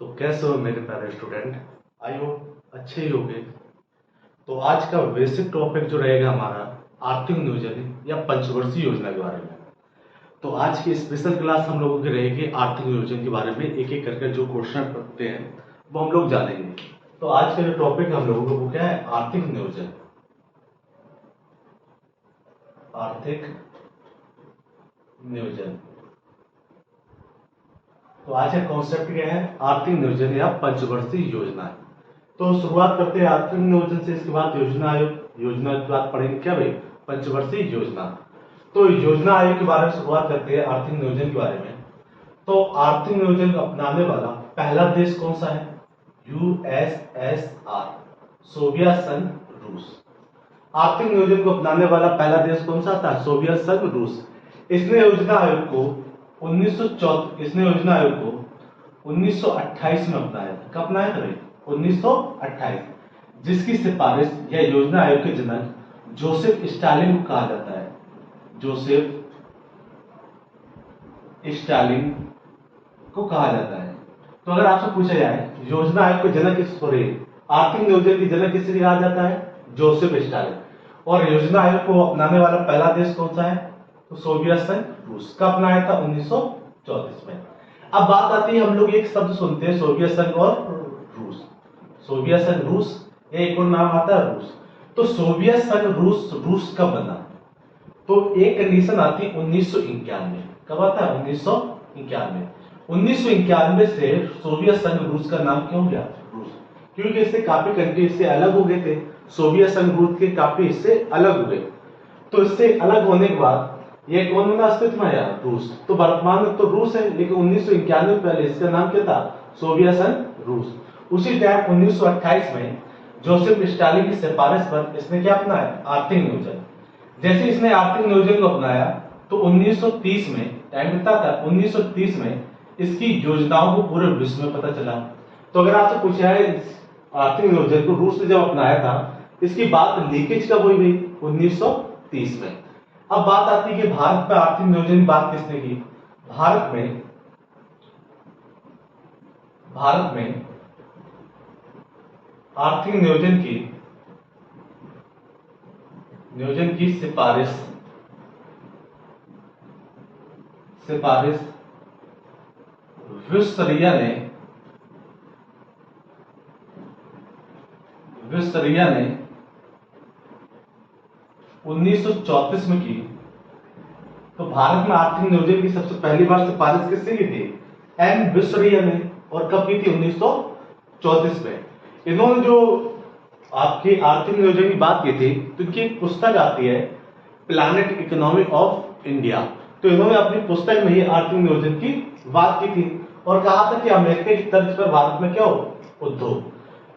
तो कैसे हो मेरे प्यारे स्टूडेंट। आई होप अच्छे ही होंगे। तो आज का बेसिक टॉपिक जो रहेगा हमारा आर्थिक नियोजन या पंचवर्षीय योजना के बारे में। तो आज की स्पेशल क्लास हम लोगों की रहेगी आर्थिक नियोजन के बारे में। एक एक करके जो क्वेश्चन पढ़ते हैं वो हम लोग जानेंगे। तो आज का जो टॉपिक हम लोगों को वो क्या है, आर्थिक नियोजन। आर्थिक नियोजन। तो आज का कॉन्सेप्ट क्या है, आर्थिक नियोजन या पंचवर्षीय योजना। तो शुरुआत करते हैं आर्थिक नियोजन से, इसके बाद योजना आयोग। योजना के बाद पढ़ेंगे क्या भाई, पंचवर्षीय योजना। तो योजना आयोग के बारे में शुरुआत करते हैं आर्थिक नियोजन के बारे में। तो आर्थिक नियोजन अपनाने वाला पहला देश कौन सा है, यूएसएसआर, सोवियत संघ रूस। आर्थिक नियोजन को अपनाने वाला पहला देश कौन सा था, सोवियत संघ रूस। इसने योजना आयोग को 1928 में अपनाया था। कब अपनाया था भाई, 1928। जिसकी सिफारिश या योजना आयोग के जनक जोसेफ स्टालिन को कहा जाता है। जोसेफ स्टालिन को कहा जाता है। तो अगर आपसे पूछा जाए योजना आयोग के जनक आर्थिक नियोजन के जनक किसे कहा जाता है, जोसेफ स्टालिन। और योजना आयोग को अपनाने वाला पहला देश कौन सा है, तो सोवियत संघ रूस। कब अपनाया था, 1934 में। अब बात आती है, हम लोग एक शब्द सुनते हैं सोवियत संघ और रूस। सोवियत संघ रूस, एक और नाम आता है रूस। तो सोवियत संघ रूस रूस कब बना, तो एक कंडीशन आती है 1991। कब आता है, 1991। 1991 से सोवियत संघ रूस का नाम क्यों गया रूस, क्योंकि इससे काफी कंट्री इससे अलग हो गए थे। सोवियत संघ रूस के काफी इससे अलग हो गए। तो इससे अलग होने के बाद ये कौन बना अस्तित्व में आया, रूस। तो वर्तमान में तो रूस है, लेकिन 1991 पहले इसका नाम क्या था, सोवियत संघ रूस। उसी टाइम 1928 में जोसेफ स्टालिन की सिफारिश पर इसने क्या अपनाया, आर्थिक नियोजन। जैसे इसने आर्थिक नियोजन को अपनाया तो 1930 में, टाइम कितना था, 1930 में इसकी योजनाओं को पूरे विश्व में पता चला। तो अगर आपसे पूछा है आर्थिक नियोजन को रूस ने जब अपनाया था, इसकी बात लीकेज कब हुई भाई, 1930 में। अब बात आती है कि भारत में आर्थिक नियोजन की बात किसने की। भारत में आर्थिक नियोजन की सिफारिश विस्टरिया ने 1934 में की। तो भारत में आर्थिक नियोजन की सबसे पहली बार सिफारिश किसने की थी, एन विस्टरिया ने। और कब की थी, 1934 में। इन्होंने जो आपकी आर्थिक नियोजन की बात की थी, तो इनकी एक पुस्तक आती है प्लैनेट इकोनॉमी ऑफ इंडिया। तो इन्होंने अपनी पुस्तक में ही आर्थिक नियोजन की बात की थी और कहा था कि अमेरिका की तर्ज पर भारत में क्या हो, उद्योग।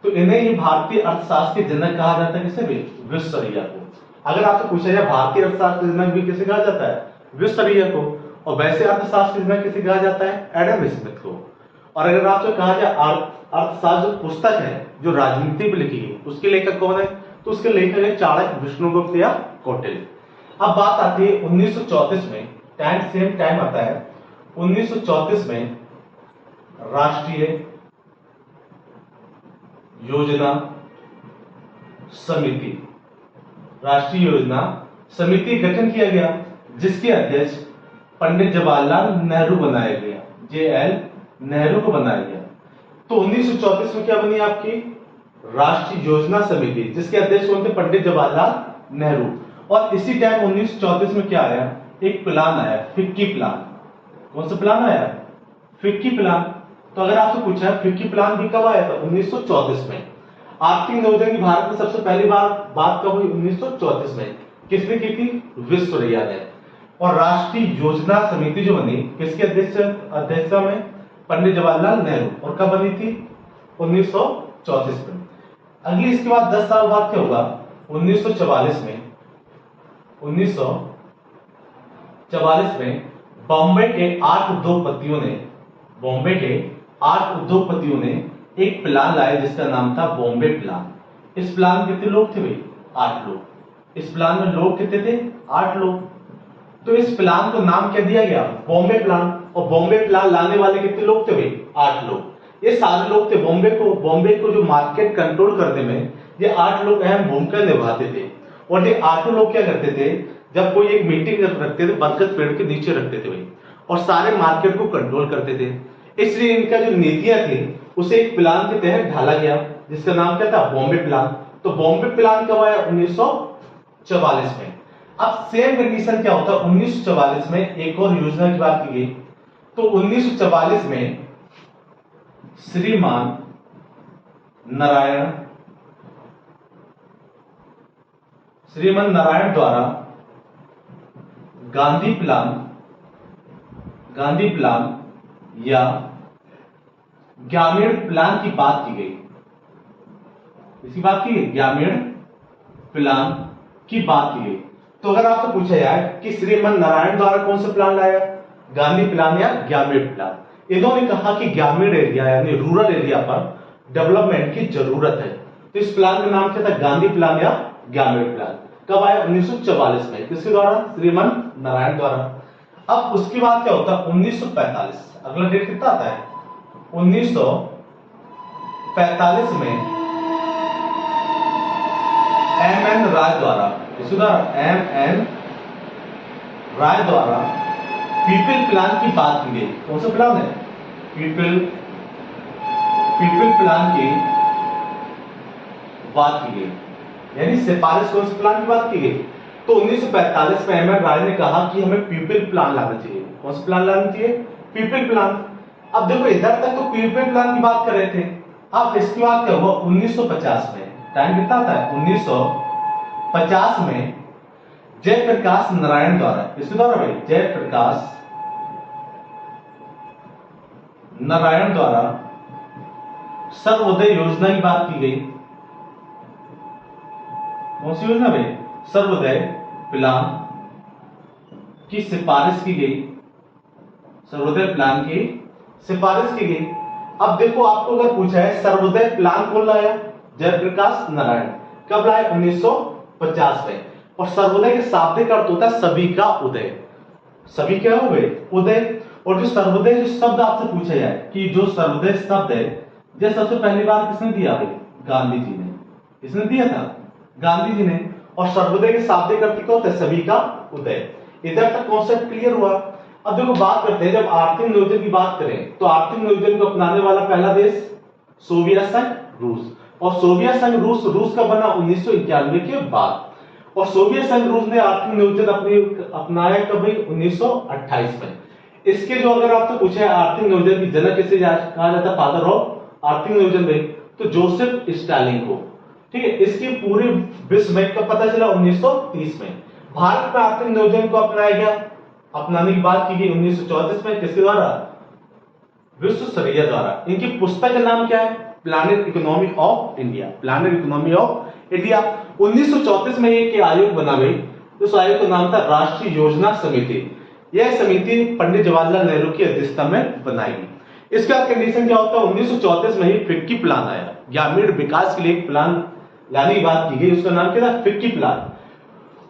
तो इन्हें ही भारतीय अर्थशास्त्र के जनक कहा जाता है, किसे भी, विस्टरिया को। अगर आपसे पूछा जाए भारतीय अर्थशास्त्र के जनक भी किसे कहा जाता है, विस्टरिया को। और वैसे अर्थशास्त्र के जनक किसे कहा जाता है, एडम स्मिथ को। और अगर आपसे कहा जाए अर्थशास्त्र जो पुस्तक है जो राजनीति पर लिखी गई, उसके लेखक कौन है, तो उसके लेखक है चाणक्य, विष्णुगुप्त या कौटिल्य। अब बात आती है 1934 में, सेम टाइम आता है 1934 में राष्ट्रीय योजना समिति गठन किया गया, जिसके अध्यक्ष पंडित जवाहरलाल नेहरू बनाया गया, JL नेहरू को बनाया गया। तो 1934 में क्या बनी आपकी राष्ट्रीय योजना समिति, जिसके अध्यक्ष कौन थे, पंडित जवाहरलाल नेहरू। और इसी टाइम 1934 में क्या आया, एक प्लान आया, फिक्की प्लान। कौन सा प्लान आया, फिक्की प्लान। तो अगर आपसे पूछा है फिक्की प्लान भी कब आया था, 1934 में। आर्थिक नियोजन की भारत में सबसे पहली बार बात कब हुई, 1934 में। किसने की थी, विस्टरिया ने। और राष्ट्रीय योजना समिति जो बनी, किसके अध्यक्षता में, पंडित जवाहरलाल नेहरू। और कब बनी थी, 1934 में। अगली इसके बाद 10 साल बाद क्या होगा, 1944 में बॉम्बे के 8 उद्योगपतियों ने एक प्लान लाया जिसका नाम था बॉम्बे प्लान। इस प्लान में कितने लोग थे भाई, 8 लोग। इस प्लान में लोग कितने थे, 8 लोग। तो इस प्लान को नाम क्या दिया गया, बॉम्बे प्लान। और बॉम्बे प्लान लाने वाले कितने लोग थे भाई, 8 लोग। ये सारे लोग थे बॉम्बे को जो मार्केट कंट्रोल करने में ये 8 लोग अहम भूमिका निभाते थे। और ये 8 लोग क्या करते थे, जब कोई एक मीटिंग रखते थे बरगद पेड़ के नीचे रखते थे भाई, और सारे मार्केट को कंट्रोल करते थे। इसलिए इनका जो नीतियां थी उसे एक प्लान के तहत ढाला गया जिसका नाम क्या था, बॉम्बे प्लान। तो बॉम्बे प्लान कब आया, 1944 में। अब सेम कंडीशन क्या होता है, 1944 में एक और योजना की बात की गई। तो 1944 में श्रीमान नारायण द्वारा गांधी प्लान या ग्रामीण प्लान की बात की गई। इसकी बात की गई, ग्रामीण प्लान की बात की गई। तो अगर आपसे पूछा जाए कि श्रीमान नारायण द्वारा कौन सा प्लान लाया, गांधी प्लान या ग्रामीण प्लान, इन्होंने कहा कि ग्रामीण एरिया यानी रूरल एरिया पर डेवलपमेंट की जरूरत है। तो इस प्लान का नाम क्या था, गांधी प्लान या ग्रामीण प्लान। कब आया, 1944 में। किसके द्वारा, श्रीमान नारायण द्वारा। अब उसके बाद क्या होता है, 1945। अगला डेट कितना आता है, 1945 में एम.एन. राय द्वारा, एम.एन. राय द्वारा पीपल प्लान की बात की गई। कौन सा प्लान है, पीपल प्लान की बात की गई, यानी सिफारिश कौन से प्लान की बात की गई। तो 1945 में एम.एन. राय ने कहा कि हमें पीपल प्लान लाना चाहिए। कौन सा प्लान लाना चाहिए, पीपल प्लान। अब देखो इधर तक तो पीपल प्लान की बात कर रहे थे। अब इसके बाद क्या हुआ, 1950 में, टाइम कितना आता है, 1950 में जयप्रकाश नारायण द्वारा, इसके द्वारा भाई, जयप्रकाश नारायण द्वारा सर्वोदय योजना की बात की गई। कौन सी योजना भाई, सर्वोदय प्लान की सिफारिश की गई, सर्वोदय प्लान की सिफारिश की गई। अब देखो आपको अगर पूछा है सर्वोदय प्लान कौन लाया, जयप्रकाश नारायण। कब लाया, 1950 में। और सर्वोदय के शाब्दिक अर्थ होता है सभी का उदय। सभी क्या हो गए, उदय। और जो सर्वोदय जो शब्द आपसे पूछा जाए कि जो सर्वोदय शब्द है, ये सबसे पहली बार किसने दिया भाई, गांधी जी ने। किसने दिया था, गांधी जी ने। और सर्वोदय के शाब्दिक अर्थ क्या होता है, सभी का उदय। इधर तक कॉन्सेप्ट क्लियर हुआ। अब देखो बात करते हैं, जब आर्थिक नियोजन की बात करें तो आर्थिक नियोजन को अपनाने वाला पहला देश सोवियत संघ रूस। और सोवियत संघ रूस का बना 1991 के बाद। और सोवियत संघ रूस ने आर्थिक नियोजन अपनाया कभी, 1928 में। इसके जो अगर आपसे पूछे आर्थिक नियोजन की जनक किसे कहा जाता है, फादर ऑफ आर्थिक नियोजन में, तो जोसेफ स्टालिन को। ठीक है, इसकी पूरे विश्व में कब पता चला, 1930 में। भारत में आर्थिक नियोजन को अपनाया गया, अपनाने की बात की गई 1934 में। किसके द्वारा, विश्वेश्वरैया द्वारा। इनकी पुस्तक का नाम क्या है, planet economy of India, planet economy of India. 1934 में एक आयोग बना गई, उस आयोग का नाम था राष्ट्रीय योजना समिति। यह समिति पंडित जवाहरलाल नेहरू की अध्यक्षता में बनाई गई। इसका कंडीशन क्या होता है, 1934 में ही फिक्की प्लान आया, ग्रामीण विकास के लिए एक प्लान लाने की बात की गई। उसका नाम क्या था, फिक्की प्लान।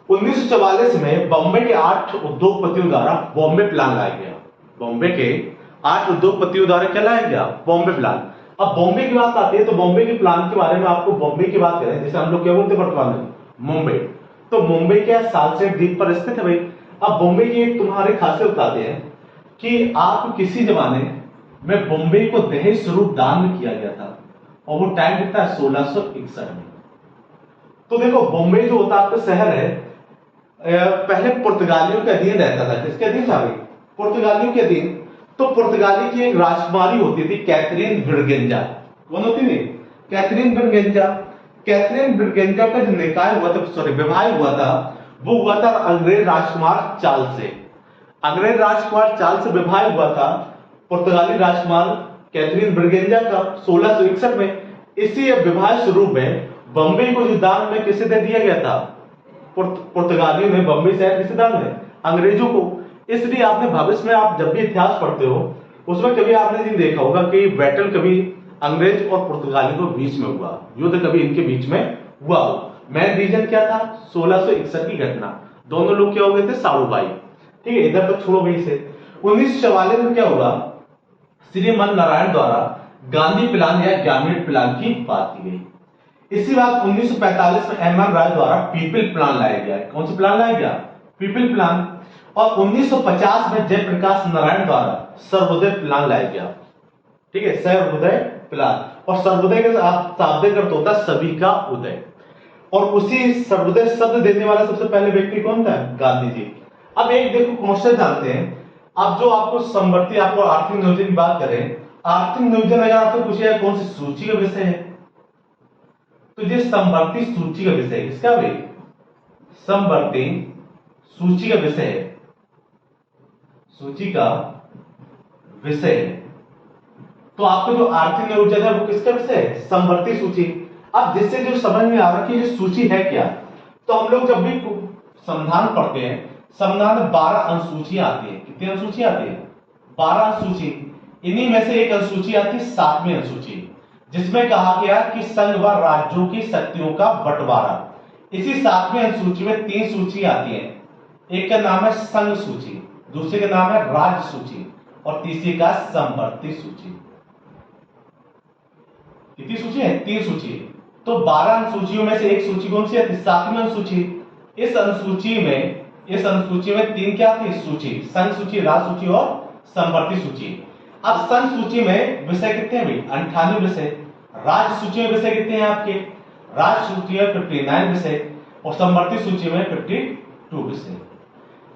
1944 में बॉम्बे के 8 उद्योगपतियों द्वारा बॉम्बे प्लान लाया गया। बॉम्बे के 8 उद्योगपतियों द्वारा क्या लाया गया, बॉम्बे प्लान। अब बॉम्बे की बात आती है तो बॉम्बे के प्लान के बारे में आपको, बॉम्बे की बात करें जैसे हम लोग क्या बोलते हैं वर्तमान में, मुंबई। तो मुंबई क्या सालसेट द्वीप पर स्थित है भाई। अब बॉम्बे की एक तुम्हारी खासियत बताते हैं कि आप किसी जमाने में बॉम्बे को दहेज स्वरूप दान में किया गया था, और वो टाइम कितना है, 1661 में। तो देखो बॉम्बे जो होता आपका शहर है, पहले पुर्तगालियों के अधीन रहता था। किसके अधीन था भाई, पुर्तगालियों के अधीन। तो पुर्तगाली की एक राजकुमारी होती थी कैथरीन ब्रिगेंजा। कौन होती थी, कैथरीन ब्रिगेंजा। कैथरीन ब्रिगेंजा का जो निकाय हुआ था, सॉरी विवाह हुआ था, वो हुआ था अंग्रेज राजकुमार चार्ल्स से। अंग्रेज राजकुमार चार्ल्स से विवाह हुआ था पुर्तगाली राजकुमार कैथरीन ब्रिगेंजा का 1661 में। इसी विवाह स्वरूप में बॉम्बे को जो दान में किसे दे दिया गया था, पुर्तगालियों ने बॉम्बे शहर किसे दान में, अंग्रेजों को। इसलिए आपने भविष्य में आप जब भी इतिहास पढ़ते हो उसमें कभी आपने ये देखा होगा कि बैटल कभी अंग्रेज और पुर्तगालियों के बीच में हुआ, युद्ध कभी इनके बीच में हुआ हो। मेन रीजन क्या था, 1661 की घटना। दोनों लोग क्या हो गए थे, साड़ू भाई। ठीक है, इधर तक छोड़ो भाई से। 1944 में क्या होगा, श्रीमान नारायण द्वारा गांधी प्लान या ग्रामीण प्लान की बात की गई। इसी बात 1945 में एम एन राय द्वारा पीपल प्लान लाया गया। कौन सा प्लान लाया गया? People plan. और 1950 में जयप्रकाश नारायण द्वारा सर्वोदय प्लान लाया गया। ठीक है, सर्वोदय प्लान। और सर्वोदय का शाब्दिक अर्थ होता है सभी का उदय। और उसी सर्वोदय शब्द देने वाला सबसे पहले व्यक्ति कौन था? गांधी जी। अब एक देखो क्वेश्चन जानते हैं। अब जो आपको समवर्ती, आपको आर्थिक नियोजन की बात करें, आर्थिक नियोजन अगर आपसे पूछा जाए कौन सी सूची का विषय है, तो ये समवर्ती सूची का विषय है। किसका भाई? समवर्ती सूची का विषय है, सूची का विषय है। तो आपको जो आर्थिक नियोजन है वो किसका विषय है? समवर्ती सूची। अब जिससे जो समझ में आ रहा है कि ये सूची है क्या, तो हम लोग जब भी संविधान पढ़ते हैं, संविधान में 12 अनुसूचियां आती है। कितनी अनुसूची आती है? 12 अनुसूची। इन्हीं में से एक अनुसूची आती है 7वीं अनुसूची, जिसमें कहा गया कि संघ व राज्यों की शक्तियों का बंटवारा। इसी 7वीं अनुसूची में 3 सूची आती है। एक का नाम है संघ सूची, दूसरे का नाम है राज्य सूची, और तीसरी का समवर्ती सूची। कितनी सूची है? 3 सूची। तो 12 अनुसूचियों में से एक सूची कौन सी है? 7वीं अनुसूची। इस अनुसूची में 3 क्या आती है? सूची, संघ सूची, राज्य सूची और समवर्ती सूची। अब संघ सूची में विषय कितने हैं भाई? 98 विषय। राज्य सूची में विषय कितने हैं आपके? राज्य सूची में 59 विषय और समवर्ती सूची में 52 विषय।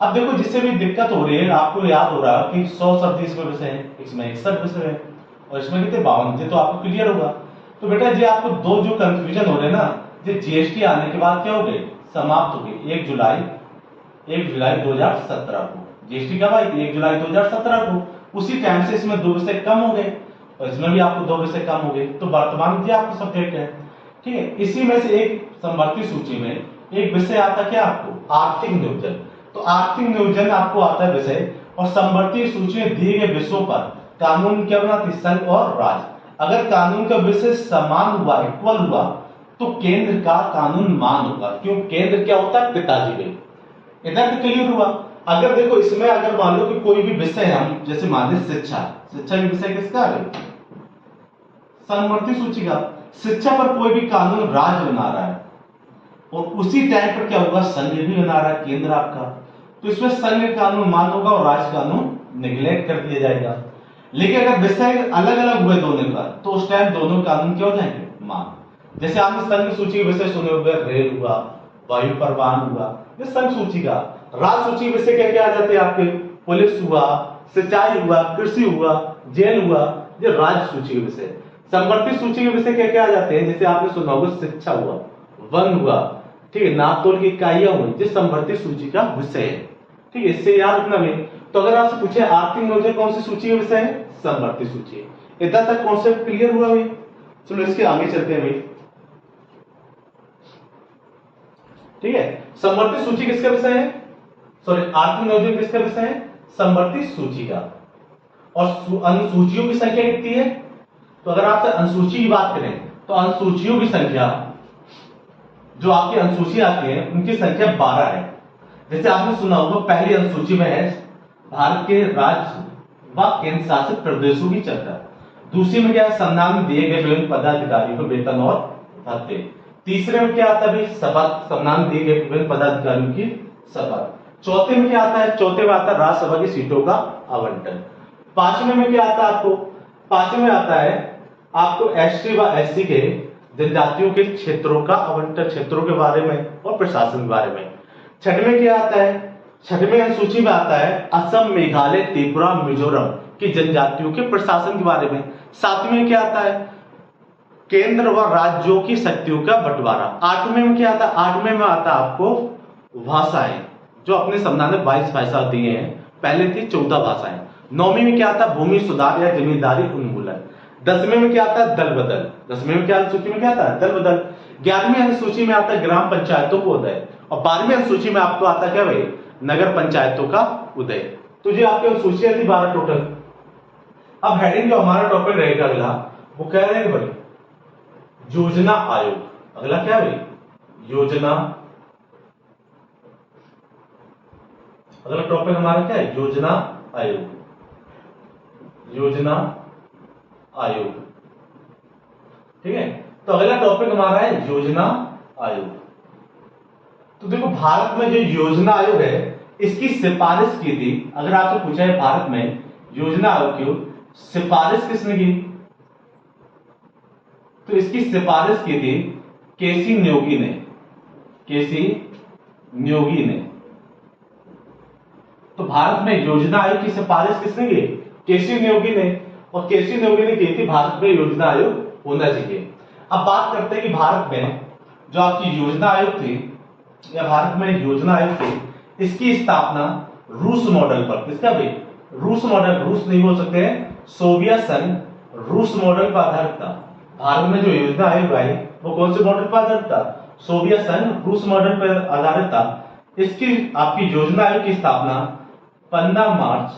अब देखो जिससे भी दिक्कत हो रही है, आपको याद हो रहा है कि 100 शब्द इसमें विषय है, इसमें 61 विषय है, और इसमें कितने 52। तो आपको क्लियर होगा। तो बेटा जी आपको दो जो कंफ्यूजन हो रहे हैं ना, ये जीएसटी आने के बाद क्या हो गए? समाप्त हो गए। 1 जुलाई 2017 को जीएसटी कब आई थी? 1 जुलाई 2017 को। उसी टाइम से इसमें 2 विषय कम हो गए और इसमें भी आपको 2 विषय कम हो गए। तो वर्तमान में आपको सब्जेक्ट है। ठीक है, इसी में से एक समवर्ती सूची में एक विषय आता क्या आपको? आर्थिक नियोजन। तो आर्थिक नियोजन आपको आता है विषय, और समवर्ती सूची में दिए गए विषयों पर कानून क्या बनाती? संघ और राज्य। अगर कानून का विषय समान हुआ, इक्वल हुआ, तो केंद्र का कानून मान होगा। क्यों? केंद्र क्या होता है? पिताजी में। इधर तो क्लियर हुआ। अगर देखो इसमें अगर मान लो कि कोई भी विषय हम जैसे मान लो शिक्षा का विषय किसका है? समवर्ती सूची का। शिक्षा पर कोई भी कानून राज्य बना रहा है, और उसी टाइम पर क्या होगा? संघ भी बना रहा है, केंद्र आपका। तो इसमें संघ कानून मान होगा और राज्य कानून निगलेक्ट कर दिया जाएगा। लेकिन अगर विषय अलग अलग हुए दोनों का, तो उस टाइम दोनों कानून क्या हो जाएंगे? मान। जैसे आपने संघ सूची के विषय सुने होंगे, रेल हुआ, वायु परिवहन हुआ, ये संघ सूची का। राज्य सूची विषय क्या क्या आ जाते हैं आपके? पुलिस हुआ, सिंचाई हुआ, कृषि हुआ, जेल हुआ, ये राज्य सूची के विषय। समवर्ती सूची के विषय क्या क्या आ जाते हैं? जैसे आपने सुना होगा शिक्षा हुआ, वन हुआ, ठीक है, नाप तोल की इकाइयां हुई, ये समवर्ती सूची का विषय है। ठीक है, इससे याद रखना भी। तो अगर आपसे पूछे आर्थिक नियोजन कौन सी सूची का विषय है? समवर्ती सूची। इतना तक कॉन्सेप्ट क्लियर हुआ भाई? चलो इसके आगे चलते हैं भाई। ठीक है, समवर्ती सूची किसका विषय है? सॉरी, आर्थिक नियोजन किसका विषय है? समवर्ती सूची का। और अनुसूचियों की संख्या कितनी है? तो अगर आपसे अनुसूची की बात करें, तो अनुसूचियों की संख्या, जो आपकी अनुसूची आती है उनकी संख्या 12 है। जैसे आपने सुना होगा पहली अनुसूची में है भारत के राज्य व केंद्र शासित प्रदेशों की चर्चा। दूसरी में क्या है? संविधान में दिए गए विभिन्न पदाधिकारियों को वेतन और भत्ते। तीसरे में क्या आता है? शपथ, संविधान में दिए गए विभिन्न पदाधिकारियों की शपथ। चौथे में क्या आता है? चौथे में आता है राज्यसभा की सीटों का आवंटन। पांचवें में क्या आता है आपको? पांचवें में आता है आपको एसटी व एससी के जनजातियों के क्षेत्रों का आवंटन, क्षेत्रों के बारे में और प्रशासन के बारे में। छठवें क्या आता है? छठवें अनुसूची में आता है असम, मेघालय, त्रिपुरा, मिजोरम की जनजातियों के प्रशासन के बारे में। सातवें में क्या आता है? केंद्र व राज्यों की शक्तियों का बंटवारा। आठवें में क्या आता है? आठवें में आता है आपको भाषाएं, जो अपने संविधान में 22 भाषा दिए हैं, पहले थी 14 भाषाएं। नौवीं में क्या आता है? भूमि सुधार या जमींदारी उन्मूलन। 10वें में क्या आता है? दल बदल। 10वें में क्या अनुसूची में क्या आता है? दल बदल। 11वीं अनुसूची में आता है ग्राम पंचायतों को उदय, और 12वीं अनुसूची में आपको आता है क्या भाई? नगर पंचायतों का उदय। तो ये आपकी अनुसूचियां थी 12 टोटल। अब हेडिंग जो हमारा टॉपिक रहेगा अगला, वो कह रहे हैं भाई योजना आयोग। अगला क्या है भाई? योजना। अगला टॉपिक हमारा क्या है? योजना आयोग। योजना आयोग। ठीक है। तो अगला टॉपिक हमारा है योजना आयोग। तो देखो भारत में जो योजना आयोग है इसकी सिफारिश की थी, अगर आपसे पूछा है भारत में योजना आयोग की सिफारिश किसने की, तो इसकी सिफारिश की थी केसी न्योगी ने, केसी न्योगी ने। तो भारत में योजना आयोग की सिफारिश किसने की, केसी न्योगी ने, और केसी न्योगी ने की थी भारत में योजना आयोग होना चाहिए। अब बात करते हैं कि भारत में जो आपकी योजना आयोग थी या भारत में योजना आयोग थी इसकी स्थापना रूस मॉडल पर, किसका भाई, रूस मॉडल, रूस नहीं बोल सकते हैं, सोवियत संघ रूस मॉडल पर आधारित था। भारत में जो योजना आयोग आई वो कौन से मॉडल पर आधारित था, सोवियत संघ रूस मॉडल पर आधारित था। इसकी आपकी योजना आयोग की स्थापना 15 मार्च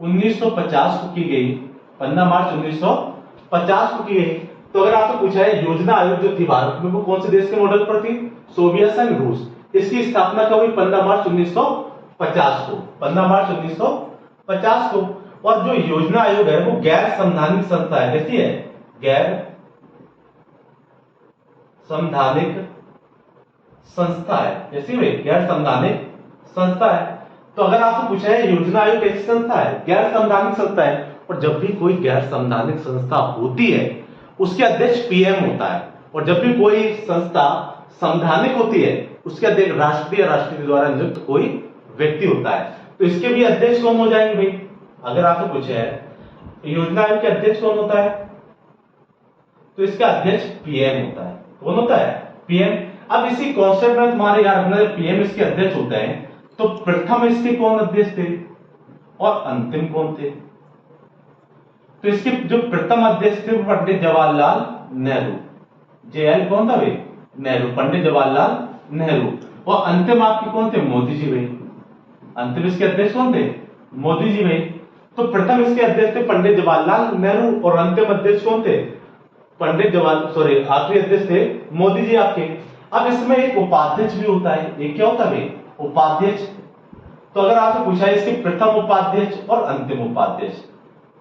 1950 को की गई, 15 मार्च 1950 को की गई। तो अगर आपसे पूछा है योजना आयोग जो थी भारत में वो कौन से देश के मॉडल पर थी, सोवियत संघ रूस, इसकी स्थापना कब हुई, 15 मार्च 1950 को, 15 मार्च 1950 को। और जो योजना आयोग है वो गैर संवैधानिक संस्था है, कैसी है, गैर संवैधानिक संस्था है, कैसी भाई, गैर संवैधानिक संस्था है। तो अगर आपसे पूछा है योजना आयोग कैसी संस्था है, गैर संवैधानिक संस्था है। और जब भी कोई गैर संवैधानिक संस्था होती है उसके अध्यक्ष पीएम होता है, और जब भी कोई संस्था संवैधानिक होती है उसके अध्यक्ष राष्ट्रपति या राष्ट्रपति द्वारा नियुक्त कोई व्यक्ति होता है। तो इसके भी अध्यक्ष कौन हो जाएंगे भाई, अगर आपसे पूछे है योजना आयोग के अध्यक्ष कौन होता है, तो इसका अध्यक्ष पीएम होता है, कौन होता है, पीएम। अब इसी कॉन्सेप्ट में तुम्हारे याद रखना जब पीएम इसके अध्यक्ष होते हैं तो प्रथम इसके कौन अध्यक्ष थे और अंतिम कौन थे, तो इसके जो प्रथम अध्यक्ष थे वो पंडित जवाहरलाल नेहरू, जेएल कौन था भाई, नेहरू, पंडित जवाहरलाल नेहरू। और अंतिम आपके कौन थे, मोदी जी भाई, अंतिम इसके अध्यक्ष कौन थे, मोदी जी भाई। तो प्रथम इसके अध्यक्ष थे पंडित जवाहरलाल नेहरू और अंतिम अध्यक्ष कौन थे, पंडित जवाहर सॉरी आखिरी अध्यक्ष थे मोदी जी आपके। अब इसमें एक उपाध्यक्ष भी होता है, एक क्या होता है, उपाध्यक्ष। तो अगर आपसे पूछा है इसके प्रथम उपाध्यक्ष और अंतिम उपाध्यक्ष,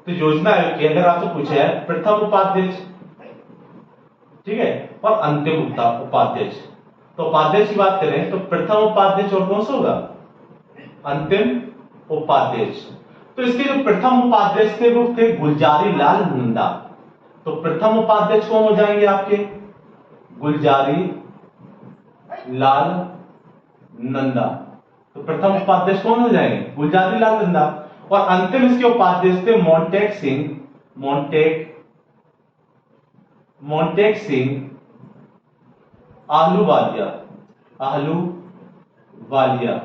तो योजना आयोग की अगर आपसे पूछा है प्रथम उपाध्यक्ष, ठीक है, और अंतिम उपाध्यक्ष, तो उपाध्यक्ष की बात करें तो प्रथम उपाध्यक्ष और कौन सा होगा, अंतिम उपाध्यक्ष। तो इसके जो प्रथम उपाध्यक्ष थे वो थे गुलजारी लाल नंदा। तो प्रथम उपाध्यक्ष कौन हो जाएंगे आपके, गुलजारी लाल नंदा। तो प्रथम उपाध्यक्ष कौन हो जाएंगे, गुलजारी लाल नंदा। और अंतिम इसके उपाध्यक्ष थे मोंटेक सिंह, मोंटेक सिंह आहलूवालिया, आहलूवालिया।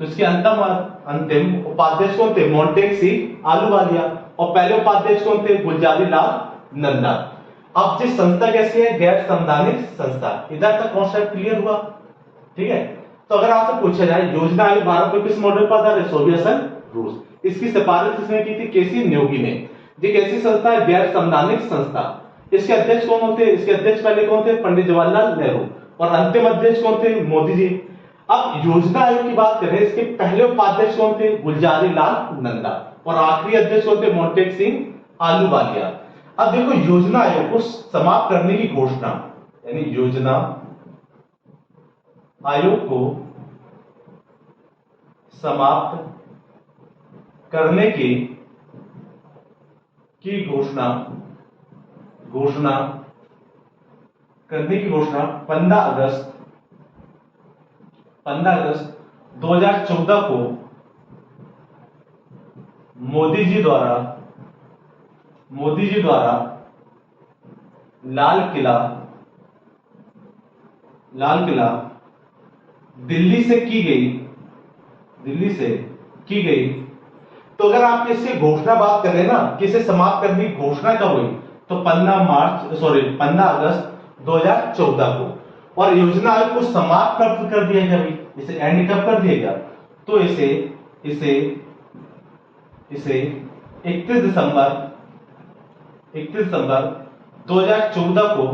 तो इसके अंतिम उपाध्यक्ष कौन थे, मोंटेक सिंह आहलूवालिया, और पहले उपाध्यक्ष कौन थे, गुलजारी लाल नंदा। अब जिस संस्था कैसी है, गैर संवैधानिक संस्था। इधर तक कॉन्सेप्ट क्लियर हुआ, ठीक है। तो अगर आपसे पूछा जाए योजना आयोग भारत में किस मॉडल पर आधारित है, सोवियत संघ रूस, इसकी सिफारिश किसने की थी, केसी न्योगी ने। ये कैसी संस्था है, गैर संवैधानिक संस्था। इसके अध्यक्ष कौन होते हैं, इसके अध्यक्ष पहले कौन थे, पंडित जवाहरलाल नेहरू, और अंतिम अध्यक्ष कौन थे, मोदी जी। अब योजना आयोग की बात करें, इसके पहले उपाध्यक्ष कौन थे, गुलजारी लाल नंदा, और आखिरी अध्यक्ष कौन थे, मोंटेक सिंह आहलूवालिया। अब देखो योजना आयोग को समाप्त करने की घोषणा, यानी योजना आयोग को समाप्त करने की घोषणा करने की घोषणा 15 अगस्त 2014 को मोदी जी द्वारा लाल किला दिल्ली से की गई। तो अगर आप इससे घोषणा बात करें ना कि इसे समाप्त करने की घोषणा कब हुई, तो 15 अगस्त 2014 को। और योजना आयोग को समाप्त कब कर दिया गया भाई, इसे एंड कब कर दिया गया, तो इसे 31 दिसंबर 2014 को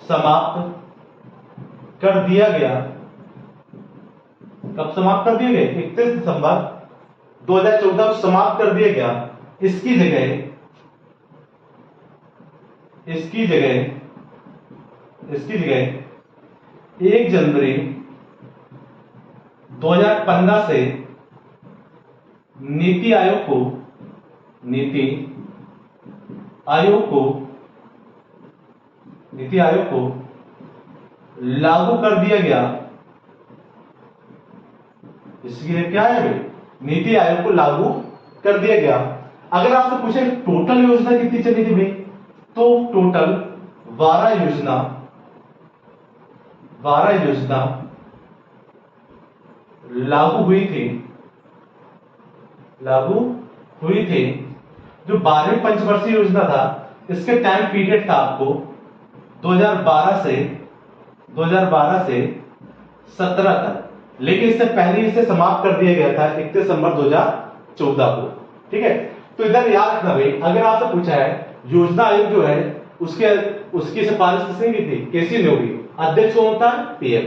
समाप्त कर दिया गया। कब समाप्त कर दिया गया, 31 दिसंबर 2014 को समाप्त कर दिया गया। इसकी जगह इसकी जगह 1 जनवरी 2015 से नीति आयोग को लागू कर दिया गया। इसके लिए क्या है भाई, नीति आयोग को लागू कर दिया गया। अगर आपसे पूछे टोटल योजना कितनी चली थी भाई, तो टोटल 12 योजना लागू हुई थी। जो 12वीं पंचवर्षीय योजना था, इसके टाइम पीरियड था आपको 2012 से 17 तक, लेकिन इससे पहले इसे समाप्त कर दिया गया था 31 दिसंबर 2014 को। ठीक है, तो इधर याद रखना भाई, अगर आपसे पूछा है योजना आयोग जो है उसकी सिफारिश किसने की थी, केसी ने होगी। अध्यक्ष कौन होता है, पीएम।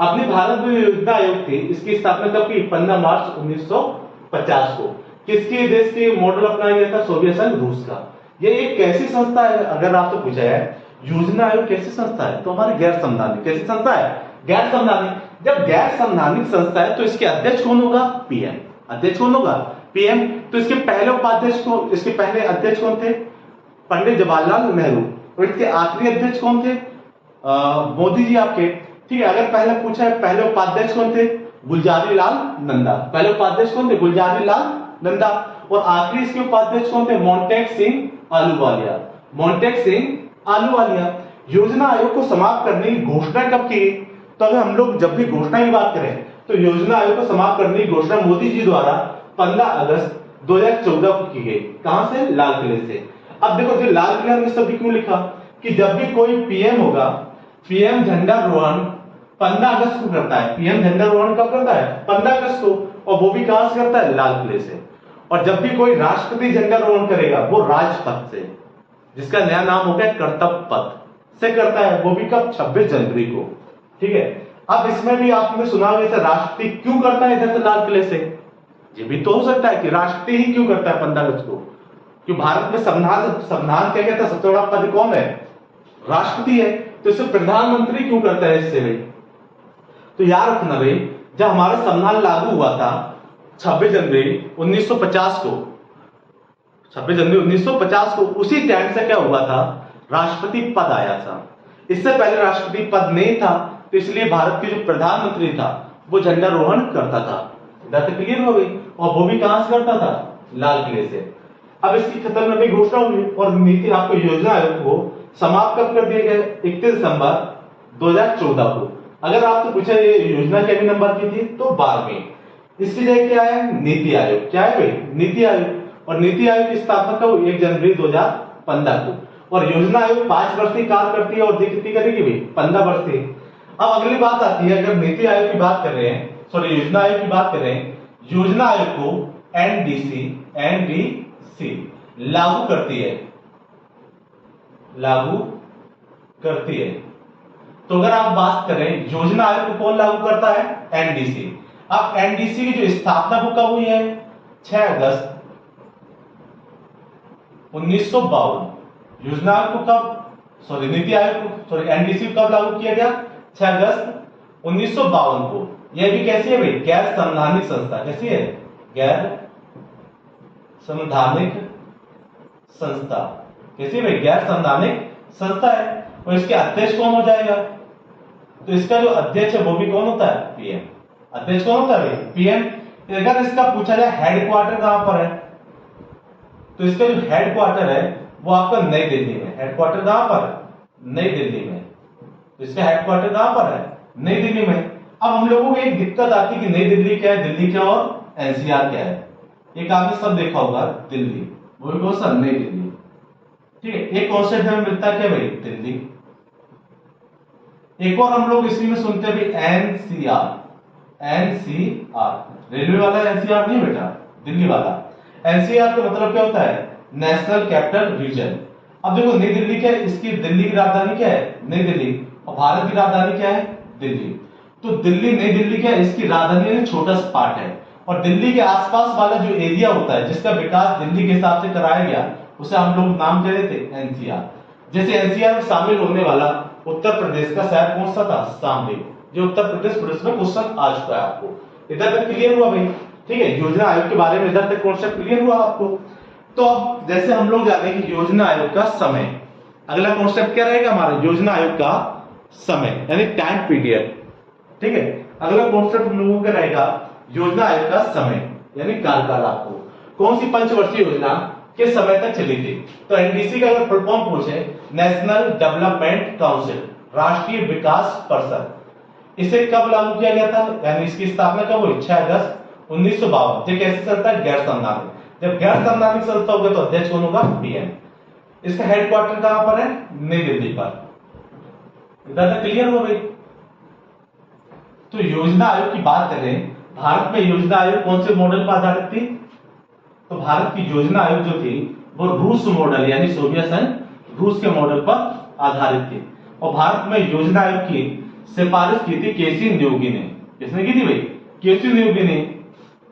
अपने भारत में योजना आयोग थी, इसकी स्थापना कब की, 15 मार्च 1950 को। किसके देश के मॉडल अपनाया गया था, सोवियत संघ रूस का। ये एक कैसी संस्था है, अगर आपसे पूछा है योजना आयोग कैसी संस्था है, तो हमारी गैर संवैधानिक कैसी संस्था है, गैर संवैधानिक। जब गैर संवैधानिक संस्था है तो इसके अध्यक्ष कौन होगा, पीएम। अध्यक्ष कौन होगा, पीएम। तो इसके पहले अध्यक्ष कौन थे, पंडित जवाहरलाल नेहरू। और इसके आखिरी अध्यक्ष कौन थे, मोदी जी आपके। ठीक है, अगर पहले पूछा है पहले उपाध्यक्ष कौन थे, गुलजारी लाल नंदा। पहले उपाध्यक्ष कौन थे, गुलजारी लाल नंदा। और आखिरी इसके उपाध्यक्ष कौन थे, मोंटेक सिंह आलूवालिया। योजना आयोग को समाप्त करने की घोषणा कब की, तो अगर हम लोग जब भी घोषणा की बात करें तो योजना आयोग को समाप्त करने की घोषणा मोदी जी द्वारा 15 अगस्त 2014 को की गई। कहां से, लाल किले से। अब देखो, जो लाल किला में शब्द क्यों लिखा, कि जब भी कोई पीएम होगा, पीएम झंडारोहण 15 अगस्त को करता है। पीएम झंडारोहण कब करता है, 15 अगस्त को, और वो भी कहां से करता है, लाल किले से। और जब भी कोई राष्ट्रपति झंडारोहण करेगा, वो राजपथ से, जिसका नया नाम हो गया कर्तव्य पथ से करता है, वो भी कब, 26 जनवरी को। ठीक है, अब इसमें भी आपने सुना होगा राष्ट्रपति क्यों करता है इधर से लाल किले से। ये भी तो हो सकता है कि राष्ट्रपति ही क्यों करता है 15 अगस्त को, कि भारत में संविधान क्या कहता है, सबसे बड़ा पद कौन है, राष्ट्रपति है। तो इसे प्रधानमंत्री क्यों करता है इससे भाई। तो याद रखना भाई, जब हमारा संविधान लागू हुआ था 26 जनवरी 1950 को, 26 जनवरी 1950 को, उसी टाइम से क्या हुआ था, राष्ट्रपति पद आया था। इससे पहले राष्ट्रपति पद नहीं था, तो इसलिए भारत के जो प्रधानमंत्री था वो झंडारोहण करता था। बात क्लियर हो गई, और वो भी कहां से करता था, लाल किले से। अब इसकी खत्म करने की घोषणा हुई, और नीति आपको योजना आयोग को समाप्त कब कर दिया गया, 31 दिसंबर 2014 को। अगर आपसे पूछा ये योजना के नंबर की थी, तो 12वीं। इसकी जगह क्या है, नीति आयोग। क्या है भाई, नीति आयोग। और नीति आयोग की स्थापना कब, 1 जनवरी 2015 को। और योजना आयोग 5 वर्ष की कार्य करती है, और कितनी करेगी भाई, 15 वर्ष की। अब अगली बात आती है, अगर नीति आयोग की बात कर रहे हैं, सॉरी योजना आयोग की बात कर रहे हैं, योजना आयोग को एनडीसी लागू करती है। तो अगर आप बात करें योजना आयोग को कौन लागू करता है, एनडीसी। अब एनडीसी की जो स्थापना वो कब हुई है, 6 अगस्त 1952। योजना आयोग को कब, सॉरी नीति आयोग को, सॉरी एनडीसी को कब लागू किया गया, 6 अगस्त 1952 को। यह भी कैसी है भाई, गैर संवैधानिक संस्था। कैसी है, गैर संवैधानिक संस्था। कैसी भाई, गैर संवैधानिक संस्था है। और इसके अध्यक्ष कौन हो जाएगा, तो इसका जो अध्यक्ष है वो भी कौन होता है, पीएम। अध्यक्ष कौन होता है, पीएम। अगर इसका पूछा जाए हेडक्वार्टर कहां पर है, तो इसका जो हेडक्वार्टर है वो आपका नई दिल्ली में। हेडक्वार्टर कहां पर, नई दिल्ली में। तो इसका हेडक्वार्टर कहां पर है, नई दिल्ली में। अब हम लोगों को एक दिक्कत आती है कि नई दिल्ली क्या है, दिल्ली क्या और एनसीआर क्या है। एक आपने सब देखा होगा, दिल्ली, वो भी कौन सा, नई दिल्ली। ठीक है, एक कॉन्सेप्ट हमें मिलता है क्या भाई, दिल्ली। एक और हम लोग इसी में सुनते हैं भाई, एनसीआर। रेलवे वाला एनसीआर नहीं बेटा, दिल्ली वाला। एनसीआर का मतलब क्या होता है, नेशनल कैपिटल रीजन। अब देखो नई दिल्ली क्या है, इसकी दिल्ली की राजधानी क्या है, नई दिल्ली। और भारत की राजधानी क्या है, दिल्ली। तो दिल्ली, नई दिल्ली क्या है, इसकी राजधानी छोटा सा पार्ट है। और दिल्ली के आसपास वाला जो एरिया होता है, जिसका विकास दिल्ली के हिसाब से कराया गया, उसे हम लोग नाम क्या देते, एनसीआर। जैसे एनसीआर में शामिल होने वाला उत्तर प्रदेश का शहर कौन सा था? शामली। जो उत्तर प्रदेश पुलिस में क्वेश्चन आ चुका है आपको। इधर तक क्लियर हुआ भाई? ठीक है, योजना आयोग के बारे में इधर तक कॉन्सेप्ट क्लियर हुआ आपको। तो अब जैसे हम लोग जाने कि योजना आयोग का समय, अगला कॉन्सेप्ट क्या रहेगा हमारा? योजना आयोग का समय यानी टाइम पीरियड। ठीक है, अगला कॉन्सेप्ट हम लोगों का रहेगा योजना आयोग का समय यानी कार्यकाल। आपको कौन सी पंचवर्षीय योजना किस समय तक चली थी? तो एनडीसी का अगर फुल फॉर्म पूछे, नेशनल डेवलपमेंट काउंसिल, राष्ट्रीय विकास परिषद, इसे कब लागू किया गया था? यानी इसकी स्थापना कब हुई? 6 अगस्त 1952। ये कैसे चलता है? गैर संवैधानिक। जब गैर संवैधानिक संस्था होगा तो अध्यक्ष कौन होगा? पीएम। इसका हेडक्वार्टर कहां पर है? नई दिल्ली पर। इधर तक क्लियर हुआ भाई? तो योजना आयोग की बात करें, भारत में योजना आयोग कौन से मॉडल पर आधारित थी? तो भारत की योजना आयोग जो थी वो रूस मॉडल यानी सोवियत संघ, रूस के मॉडल पर आधारित थी। और भारत में योजना आयोग की सिफारिश की थी केसी न्योगी ने। किसने की थी भाई? केसी न्योगी ने।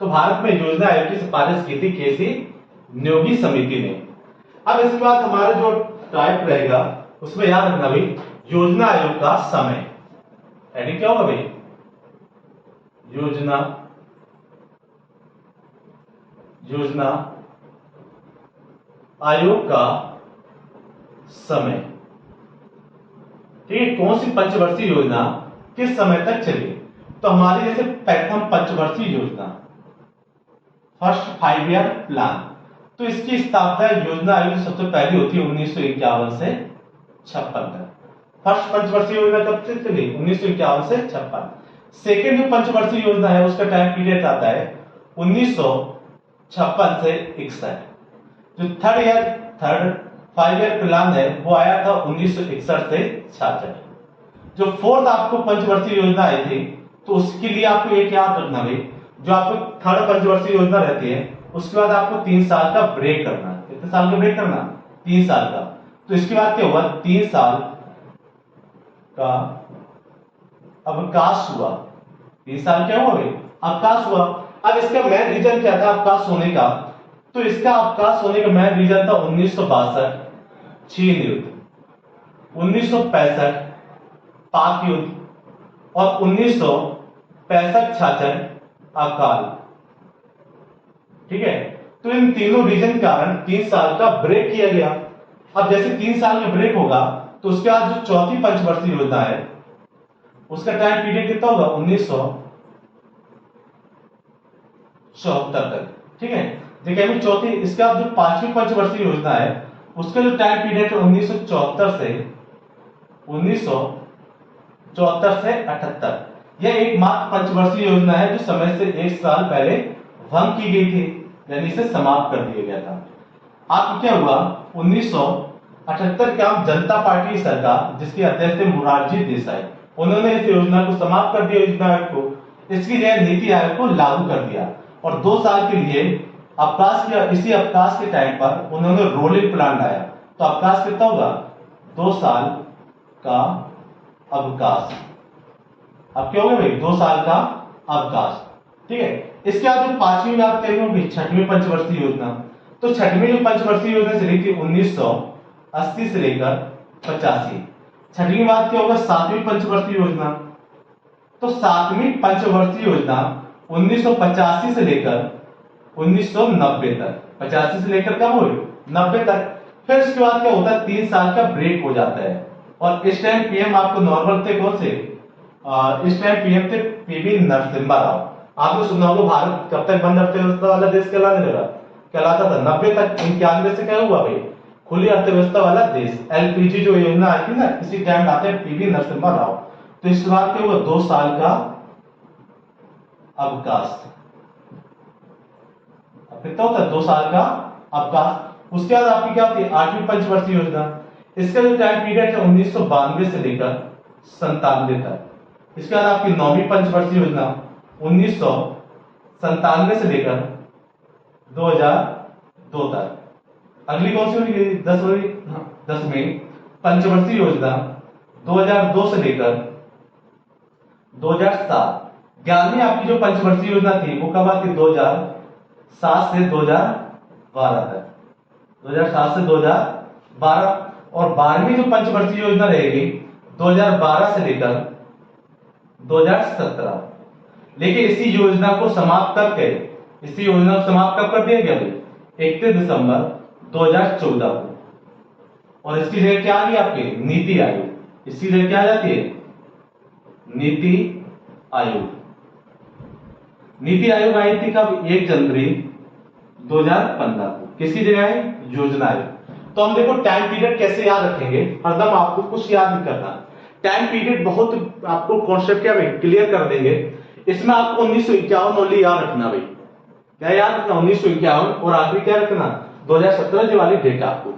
तो भारत में योजना आयोग की सिफारिश की थी केसी न्योगी समिति ने। अब इसके बाद हमारा जो टाइप रहेगा उसमें याद रखना भाई, योजना आयोग का समय। हेडिंग क्या होगा भाई? योजना आयोग का समय। ठीक है, कौन सी पंचवर्षीय योजना किस समय तक चली? तो हमारी जैसे प्रथम पंचवर्षीय योजना, फर्स्ट 5 ईयर प्लान, तो इसकी स्थापना योजना आयोग सबसे पहली होती है 1951 से 56 तक। फर्स्ट पंचवर्षीय योजना कब से चली? 1951 से 56। सेकेंड जो पंचवर्षीय योजना है उसका टाइम पीरियड आता है 1956 से 61। जो थर्ड 5 ईयर प्लान है वो आया था 1961 से 66। जो फोर्थ आपको पंचवर्षीय योजना आई थी तो उसके लिए आपको एक याद रखना भाई, जो आपको थर्ड पंचवर्षीय योजना रहती है उसके बाद आपको 3 साल का ब्रेक करना। कितने साल का ब्रेक करना? 3 साल का। तो इसके बाद क्या हुआ? 3 साल का अवकाश हुआ। 3 साल क्या हुआ भाई? अवकाश हुआ। अब इसका मेन रीजन क्या था अवकाश होने का? तो इसका अवकाश होने का मेन रीजन था 1962 चीन युद्ध, 1965 पाक युद्ध और 1965-66 अकाल। ठीक है, तो इन तीनों रीजन के कारण 3 साल का ब्रेक किया गया। अब जैसे 3 साल का ब्रेक होगा तो उसके बाद जो चौथी पंचवर्षीय योजना है उसका टाइम पीरियड कितना होगा? 1974 तक। ठीक है, देखिए अभी चौथी, इसके बाद जो पांचवी पंचवर्षीय योजना है उसका जो टाइम पीरियड है 1974 से 78। यह एकमात्र पंचवर्षीय योजना है जो समय से 1 साल पहले भंग की गई थी, यानी इसे समाप्त कर दिया गया था। आप क्या हुआ? 1978 के आम जनता पार्टी की सरकार जिसके अध्यक्ष थे मोरारजी देसाई, उन्होंने इस योजना को समाप्त कर दिया, योजना आयोग को। इसकी जगह नीति आयोग को लागू कर दिया और 2 साल के लिए अवकाश किया। इसी अवकाश के टाइम पर उन्होंने रोलिंग प्लान लाया। तो अवकाश कितना होगा? 2 साल का अवकाश। अब क्या हो गया भाई? 2 साल का अवकाश। ठीक है, इसके बाद जो पांचवी बात करेंगे होगी छठवीं पंचवर्षीय योजना। तो छठवीं जो पंचवर्षीय योजना चली थी 1980 से लेकर 85। छठवीं बात क्या होगा? सातवीं पंचवर्षीय योजना। तो सातवीं पंचवर्षीय योजना 1985 से लेकर 1990 तक। 85 से लेकर कब हुई? 90 तक। फिर उसके बाद क्या होता है? 3 साल का ब्रेक हो जाता है। और इस टाइम पीएम आपको नॉर्मल थे कौन से? इस टाइम पीएम थे पीवी नरसिम्हा राव। आपने सुना होगा भारत कब तक बंद अर्थव्यवस्था वाला देश कहलाने लगा? कहलाता था 90 तक। 91 से क्या हुआ भाई? खुली अर्थव्यवस्था वाला देश। एलपीजी जो योजना आई थी ना, इसी टाइम आते हैं पीवी नरसिम्हा राव। तो इस बार क्या हुआ? 2 साल का अवकाश। कितना होता है? 2 साल का अवकाश। उसके बाद आपकी क्या होती है? 8वीं पंचवर्षीय योजना। इसका जो टाइम पीरियड है 1992 से लेकर 97 तक। इसके बाद आपकी 9वीं पंचवर्षीय योजना 1997 से लेकर 2002 तक। अगली कौन सी होगी? 10वीं पंचवर्षीय योजना 2002 से लेकर 2007। 11वीं आपकी जो पंचवर्षीय योजना थी वो कब आती? 2007 से 2012 तक। 2007 से 2012। और 12वीं जो पंचवर्षीय योजना रहेगी 2012 से लेकर 2017। लेकिन इसी योजना को समाप्त करके, इसी योजना को समाप्त कब कर दिया गया भाई? 31 दिसंबर 2014 को। और इसकी जगह क्या आ गई आपकी? नीति आयोग। इसकी जगह क्या आ जाती है? नीति आयोग। नीति आयोग आई थी कब? 1 जनवरी 2015 को। किसकी जगह है? योजना आयोग। तो हम देखो टाइम पीरियड कैसे याद रखेंगे, हरदम आपको कुछ याद नहीं करना। टाइम पीरियड बहुत आपको कॉन्सेप्ट क्या भाई क्लियर कर देंगे। इसमें आपको 1951 ओनली याद रखना भाई। क्या याद रखना? 1951। और आखिरी क्या रखना? 2017 जो वाली डेट आपको।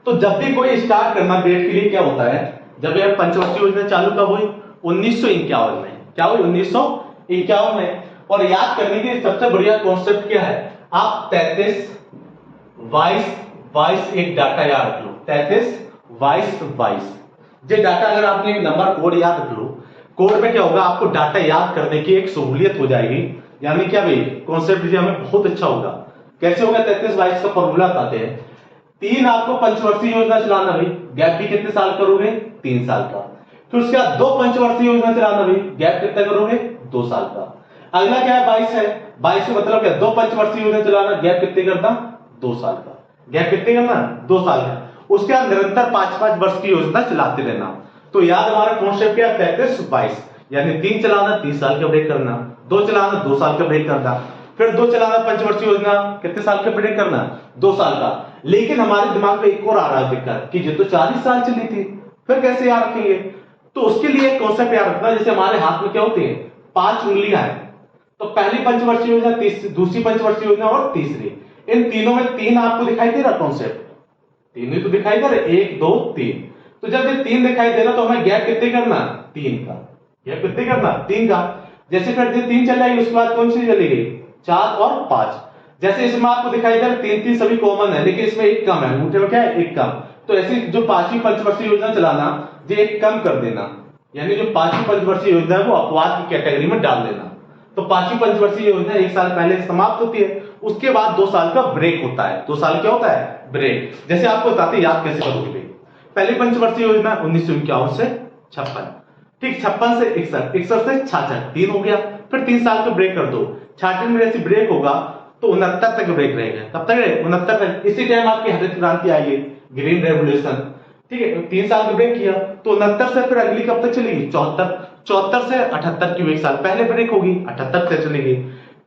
तो जब भी कोई स्टार्ट करना डेट के लिए क्या होता है, जब यह पंचवर्षीय योजना चालू कब हुई? 1951 में। क्या हुई? 1951 में। और याद करने के सबसे बढ़िया कॉन्सेप्ट क्या है? आप 33 22 22 एक डाटा याद रख लो। 33 22 22 ये डाटा अगर आपने एक नंबर कोड याद रख लो, कोड में क्या होगा? आपको डाटा याद करने की एक सहूलियत हो जाएगी। यानी क्या भाई कॉन्सेप्ट हमें बहुत अच्छा होगा। कैसे होगा? 33 22 का फॉर्मूला बताते हैं। 3 आपको पंचवर्षीय योजना चलाना भाई, गैप भी कितने साल करोगे? 3 साल का। फिर उसके बाद 2 पंचवर्षीय योजना चलाना भाई, गैप कितना करोगे? 2 साल का। अगला क्या है? 22 है। 22 से मतलब क्या? 2 पंचवर्षीय योजना चलाना, गैप कितने करना? 2 साल का। गैप कितने करना? 2 साल का। उसके बाद निरंतर 5-5 वर्ष की योजना चलाते रहना। तो याद हमारा कॉन्सेप्ट क्या है? 33 22 यानी 3 चलाना, 30 साल का ब्रेक करना, 2 चलाना, 2 साल का ब्रेक करना, फिर 2 चलाना पंचवर्षीय योजना, कितने साल का ब्रेक करना? 2 साल का। लेकिन हमारे दिमाग में एक और आ रहा है दिक्कत कि ये तो 40 साल चली थी, फिर कैसे याद रखेंगे? तो उसके लिए कॉन्सेप्ट याद रखना, जैसे हमारे हाथ में क्या होती है? 5 उंगलियां हैं। तो पहली पंचवर्षीय योजना, दूसरी पंचवर्षीय योजना और तीसरी, इन तीनों में 3 आपको दिखाई दे रहा कॉन्सेप्ट? तीन ही तो दिखाई दे रहे, 1 2 3। तो जब ये 3 दिखाई दे रहा तो हमें गैप कितने करना? 3 का। गैप कितने करना? 3 का। जैसे फिर ये 3 चल जाएगी, उसके बाद कौन सी चलेगी? 4 और 5। जैसे इसमें आपको दिखाई दे रहा 3 सभी कॉमन है, लेकिन इसमें एक कम है। अंगूठे में क्या है? एक कम। तो ऐसी जो 5वीं पंचवर्षीय योजना चलाना, ये एक कम कर देना, यानी जो 5वीं पंचवर्षीय योजना है वो अपवाद की कैटेगरी में डाल देना। तो 5वीं पंचवर्षीय योजना 1 साल पहले समाप्त होती है, उसके बाद 2 साल का ब्रेक होता है। 2 साल क्या होता है? ब्रेक। जैसे आपको बताते याद कैसे करोगे। पहली पंचवर्षीय योजना 1951 से 56, ठीक, 56 से 61, 61 से 66, 3 हो गया। फिर 3 साल का ब्रेक कर दो। 66 में जैसे ब्रेक होगा तो 69 तक ब्रेक रहेगा। कब तक है? 69 तक। इसी टाइम आपकी हरित क्रांति आएगी, ग्रीन रेवोल्यूशन, ठीक है। 3 साल का ब्रेक किया तो 69 से फिर अगली कब तक चलेगी? 74, 74 से 78 की 1 साल पहले ब्रेक होगी, 78 से चलेगी।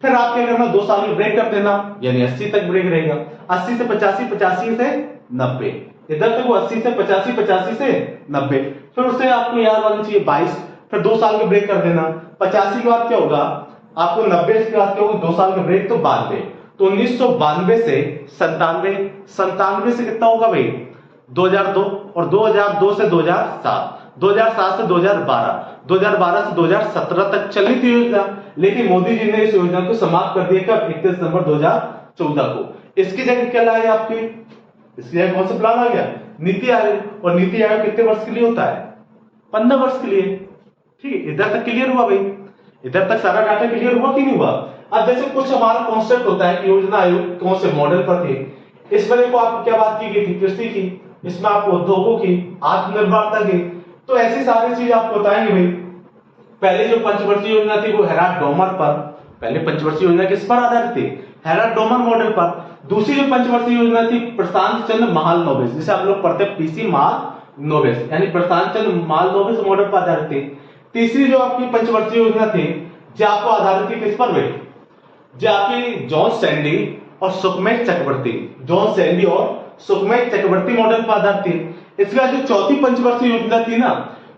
फिर आप क्या करना? 2 साल में ब्रेक कर देना, यानी 80 तक ब्रेक रहेगा। 80 से 85, 85 से 90, इधर तक वो 80 से 85, 85 से 90। फिर उससे आपको याद आना चाहिए 22, फिर 2 साल का ब्रेक कर देना। 85 के बाद क्या होगा आपको? 90 के बाद क्या होगा? 2 साल का ब्रेक, तो 92। तो 1992 से 97, 97 से कितना होगा भाई? 2002, और 2002 से 2007, 2007 से 2012, 2012 से 2017 तक चली थी योजना। लेकिन मोदी जी ने इस योजना को समाप्त कर दिया कब? 31 दिसंबर 2014 को। इसकी जगह क्या लाया आपकी? इसकी जगह कौन सा प्लान आ गया? नीति आयोग। और नीति आयोग कितने वर्ष के लिए होता है? 15 वर्ष के लिए, ठीक है। इधर तक क्लियर हुआ भाई? इधर तक सारा डाटा क्लियर हुआ कि नहीं हुआ? अब जैसे कुछ हमारा कॉन्सेप्ट होता है कि योजना आयोग कौन से मॉडल पर थे। इसमें देखो आपको क्या बात की गई थी? कृषि की, इसमें आपको उद्योगों की, आत्मनिर्भरता की। तो ऐसी सारी चीज आपको बताएंगे भाई। पहले जो पंचवर्षीय योजना थी वो हेराल्ड डोमर पर, पहले पंचवर्षीय योजना किस पर आधारित थी? हेराल्ड डोमर मॉडल पर। दूसरी जो पंचवर्षीय योजना थी प्रशांत चंद्र महालनोबिस, जिसे हम लोग पढ़ते हैं पीसी महालनोबिस, यानी प्रशांत चंद्र महालनोबिस मॉडल पर आधारित थी। तीसरी जो आपकी पंचवर्षीय योजना थी जो आपको आधारित थी किस पर भाई? जो आपकी जॉन सैंडी और सुखमेश चक्रवर्ती, जॉन सैंडी और सुखमेश चक्रवर्ती मॉडल पर आधारित थी। इसके बाद जो चौथी पंचवर्षीय योजना थी ना,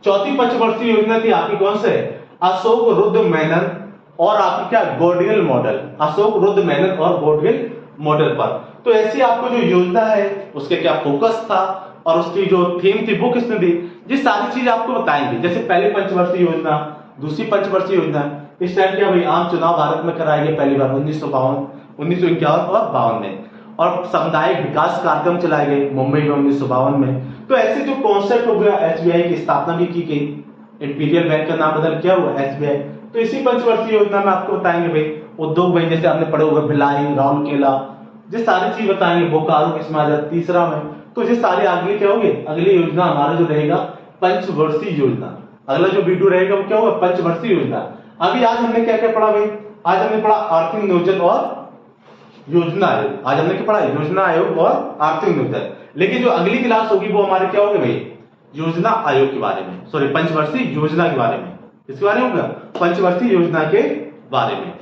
चौथी पंचवर्षीय योजना थी आपकी कौन से? अशोक रुद्र मेनन और आपकी क्या? गॉडगिल मॉडल, अशोक रुद्र मेनन और गॉडगिल मॉडल पर। तो ऐसी आपको जो योजना है उसके क्या फोकस था और उसकी जो थीम थी वो किसने दी, ये सारी चीज आपको बताएंगे। जैसे पहली पंचवर्षीय योजना, दूसरी पंचवर्षीय योजना, इस टाइम क्या भाई आम चुनाव भारत में कराए गए पहली बार 1952, 1951 और 52 में, और सामुदायिक विकास कार्यक्रम चलाए गए मुंबई में 1952 में। तो ऐसे जो कॉन्सेप्ट हो गया, एसबीआई की स्थापना भी की गई, इंपीरियल बैंक का नाम बदल क्या हुआ? एसबीआई। तो इसी पंचवर्षीय योजना में आपको बताएंगे भाई उद्योग भाई, जैसे आपने पढ़े होगा भिलाई, राउरकेला, ये सारी चीज बताएंगे। बोकारो किसमें आ जाता? तीसरा में। तो ये सारी अगली क्या होगी, अगली योजना हमारा जो रहेगा पंचवर्षीय योजना। अगला जो वीडियो रहेगा वो क्या होगा, पंचवर्षीय योजना। अभी आज हमने क्या क्या पढ़ा भाई, आज हमने पढ़ा आर्थिक नियोजन और योजना आयोग। आज हमने क्या पढ़ा, योजना आयोग और आर्थिक नियोजन। लेकिन जो अगली क्लास होगी वो हमारी क्या होगी भाई, योजना आयोग के बारे में, सॉरी पंचवर्षीय योजना के बारे में। किसके बारे में होगा, पंचवर्षीय योजना के बारे में।